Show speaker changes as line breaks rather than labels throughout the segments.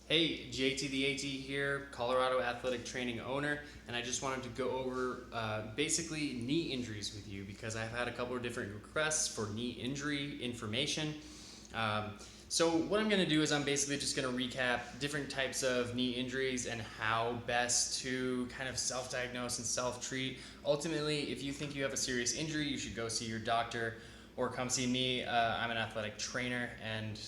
Hey, JTtheAT here, Colorado athletic training owner, and I just wanted to go over basically knee injuries with you because I've had a couple of different requests for knee injury information. So what I'm going to do is I'm basically just going to recap different types of knee injuries and how best to kind of self-diagnose and self-treat. Ultimately, if you think you have a serious injury, you should go see your doctor or come see me. I'm an athletic trainer, and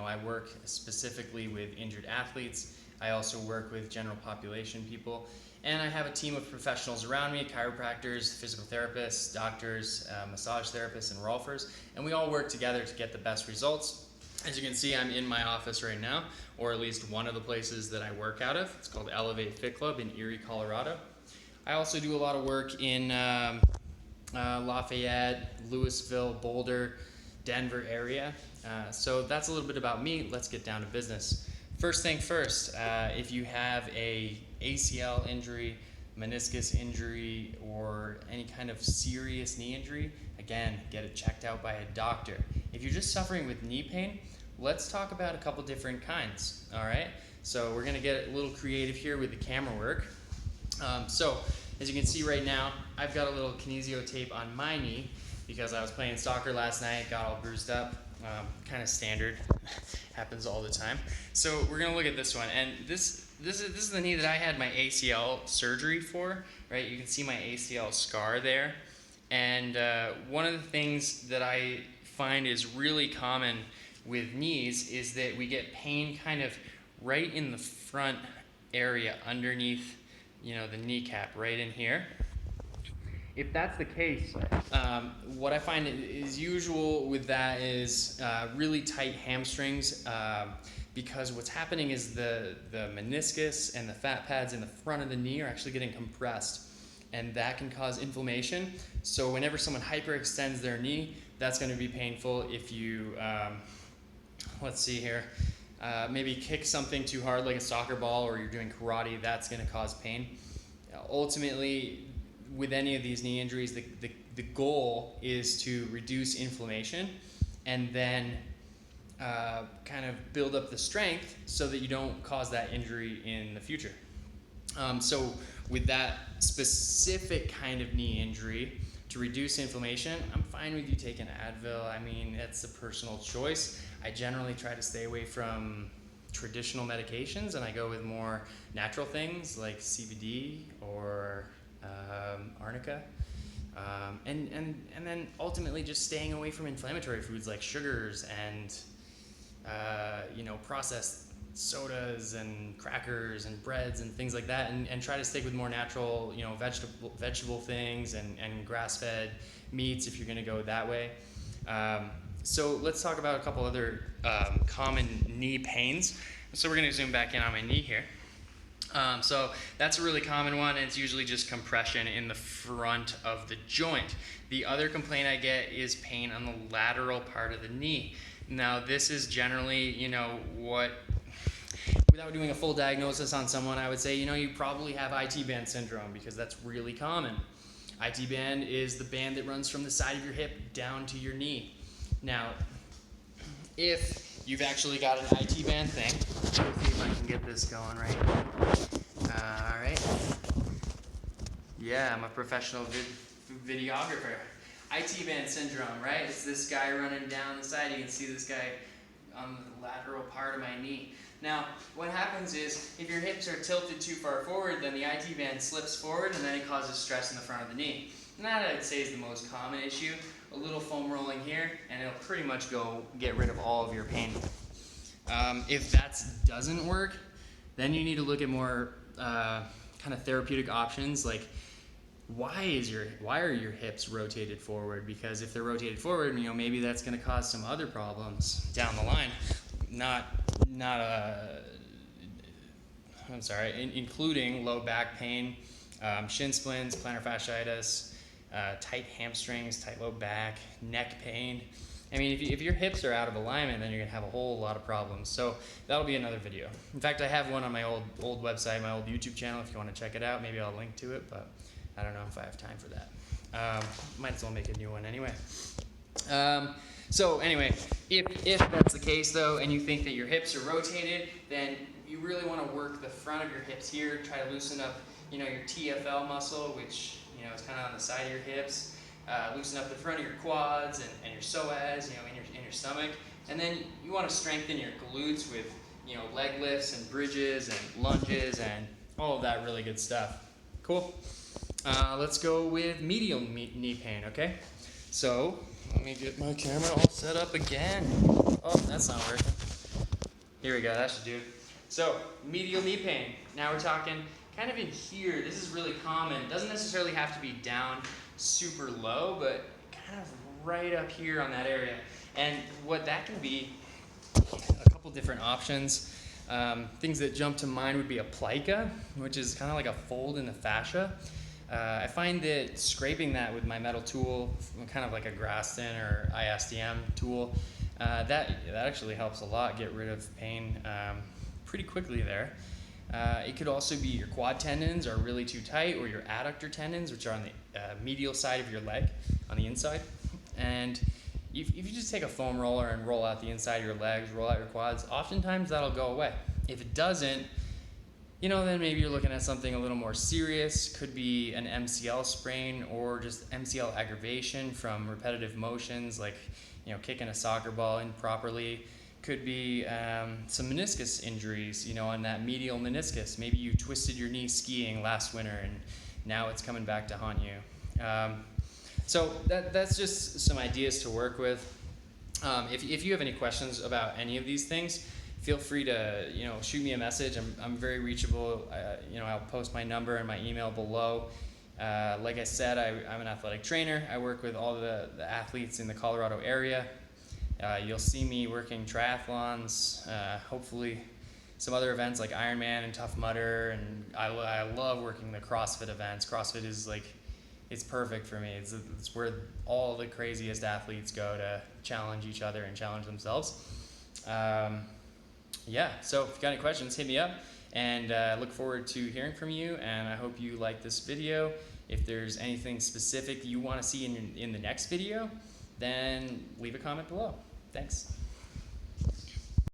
I work specifically with injured athletes. I also work with general population people, and I have a team of professionals around me: chiropractors, physical therapists, doctors, massage therapists, and rolfers, and we all work together to get the best results. As you can see, I'm in my office right now, or at least one of the places that I work out of. It's called Elevate Fit Club in Erie, Colorado. I also do a lot of work in Lafayette, Louisville, Boulder, Denver area. So that's a little bit about me. Let's get down to business. First thing first, if you have a ACL injury, meniscus injury, or any kind of serious knee injury, again, get it checked out by a doctor. If you're just suffering with knee pain, let's talk about a couple different kinds, all right? So we're gonna get a little creative here with the camera work. So as you can see right now, I've got a little kinesio tape on my knee because I was playing soccer last night, got all bruised up. Kind of standard, happens all the time. So we're gonna look at this one, and this is the knee that I had my ACL surgery for, right? You can see my ACL scar there, and one of the things that I find is really common with knees is that we get pain kind of right in the front area underneath, the kneecap, right in here. If that's the case, what I find is usual with that is really tight hamstrings, because what's happening is the meniscus and the fat pads in the front of the knee are actually getting compressed, and that can cause inflammation. So whenever someone hyperextends their knee, that's going to be painful. If you, let's see here, maybe kick something too hard like a soccer ball, or you're doing karate, that's going to cause pain. Ultimately, with any of these knee injuries, the goal is to reduce inflammation and then kind of build up the strength so that you don't cause that injury in the future. So with that specific kind of knee injury, to reduce inflammation, I'm fine with you taking Advil. I mean, it's a personal choice. I generally try to stay away from traditional medications, and I go with more natural things like CBD or arnica, and then ultimately just staying away from inflammatory foods like sugars and processed sodas and crackers and breads and things like that, and try to stick with more natural, vegetable things and grass-fed meats if you're going to go that way. So let's talk about a couple other common knee pains. So we're going to zoom back in on my knee here. So that's a really common one, and it's usually just compression in the front of the joint. The other complaint I get is pain on the lateral part of the knee. Now, this is generally, without doing a full diagnosis on someone, I would say, you probably have IT band syndrome, because that's really common. IT band is the band that runs from the side of your hip down to your knee. Now, if you've actually got an IT band thing, let's see if I can get this going right here. All right. Yeah, I'm a professional videographer. IT band syndrome, right? It's this guy running down the side. You can see this guy on the lateral part of my knee. Now, what happens is, if your hips are tilted too far forward, then the IT band slips forward, and then it causes stress in the front of the knee. And that, I'd say, is the most common issue. A little foam rolling here, and it'll pretty much get rid of all of your pain. If that doesn't work, then you need to look at more kind of therapeutic options, like why are your hips rotated forward? Because if they're rotated forward, maybe that's going to cause some other problems down the line. Including low back pain, shin splints, plantar fasciitis, tight hamstrings, tight low back, neck pain. I mean, if your hips are out of alignment, then you're going to have a whole lot of problems. So that'll be another video. In fact, I have one on my old website, my old YouTube channel, if you want to check it out. Maybe I'll link to it, but I don't know if I have time for that. Might as well make a new one anyway. So anyway, if that's the case though, and you think that your hips are rotated, then you really want to work the front of your hips here. Try to loosen up, your TFL muscle, which is kind of on the side of your hips. Loosen up the front of your quads and your psoas, in your stomach. And then you want to strengthen your glutes with, leg lifts and bridges and lunges and all of that really good stuff. Cool. Let's go with medial knee pain, okay? So, let me get my camera all set up again. Oh, that's not working. Here we go, that should do it. So, medial knee pain. Now we're talking kind of in here. This is really common. It doesn't necessarily have to be down super low, but kind of right up here on that area. And what that can be, a couple different options. Things that jump to mind would be a plica, which is kind of like a fold in the fascia. I find that scraping that with my metal tool, kind of like a Graston or ISDM tool, that actually helps a lot get rid of pain pretty quickly there. It could also be your quad tendons are really too tight, or your adductor tendons, which are on the medial side of your leg, on the inside. And if you just take a foam roller and roll out the inside of your legs, roll out your quads, oftentimes that'll go away. If it doesn't, then maybe you're looking at something a little more serious. Could be an MCL sprain or just MCL aggravation from repetitive motions, like kicking a soccer ball improperly. Could be some meniscus injuries, on that medial meniscus. Maybe you twisted your knee skiing last winter and now it's coming back to haunt you. So that's just some ideas to work with. If you have any questions about any of these things, feel free to shoot me a message. I'm very reachable. I'll post my number and my email below. Like I said, I'm an athletic trainer. I work with all the athletes in the Colorado area. You'll see me working triathlons, hopefully some other events like Ironman and Tough Mudder, and I love working the CrossFit events. CrossFit is it's perfect for me. It's where all the craziest athletes go to challenge each other and challenge themselves. So if you've got any questions, hit me up, and I look forward to hearing from you, and I hope you like this video. If there's anything specific you want to see in the next video, then leave a comment below. Thanks.